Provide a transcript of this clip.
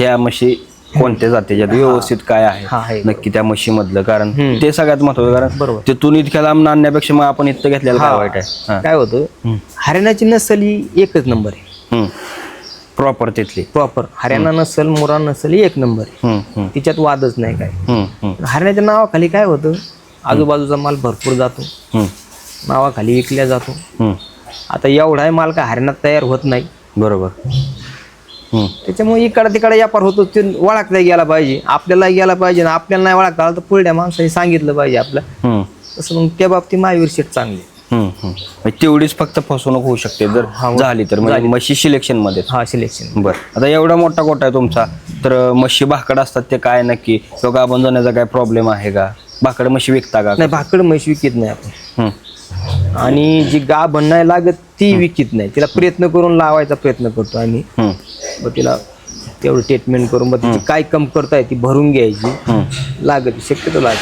ह्या म्हशी कोणत्या जातीच्या व्यवस्थित काय आहे नक्की त्या म्हशीमधलं, कारण ते सगळ्यात महत्वाचं. कारण तिथून इतक्या लांब आणण्यापेक्षा मग आपण इथं घेतलेलं काय वाईट आहे. काय होतं, हरियाणाची नसल ही एकच नंबर आहे. प्रॉपर तिथली प्रॉपर हरियाणा नसल, मुरा नसल ही एक नंबर आहे. तिच्यात वादच नाही काय. हरियाणाच्या नावाखाली काय होतं, आजूबाजूचा माल भरपूर जातो, नावाखाली विकल्या जातो. आता एवढा माल काय हरियाणात तयार होत नाही. बरोबर. त्याच्यामुळे इकडे तिकडे व्यापार होतो, ते ओळखता गेला पाहिजे, आपल्याला गेला पाहिजे. आपल्याला नाही ओळखता आला तर पुढल्या माणसाने सांगितलं पाहिजे आपलं. तसं मग त्या बाबतीत महावीर शेठ चांगले. तेवढीच फक्त फसवणूक होऊ शकते जर झाली तर, म्हणजे म्हशी सिलेक्शन मध्ये. सिलेक्शन. बरं, आता एवढा मोठा गोठा आहे तुमचा, तर म्हशी भाकड असतात ते काय नक्की, तो गाभण जाण्याचा काय प्रॉब्लेम आहे का? भाकड म्हशी विकता का? नाही, भाकड म्हशी विकत नाही आपण. आणि जी गाभण नाही लागत ती विकत नाही, तिला प्रयत्न करून लावायचा प्रयत्न करतो आम्ही. मग तिला तेवढं ट्रीटमेंट करून मग तिची काय कमतरता आहे ती भरून घ्यायची, लागत शक्यतो लागत.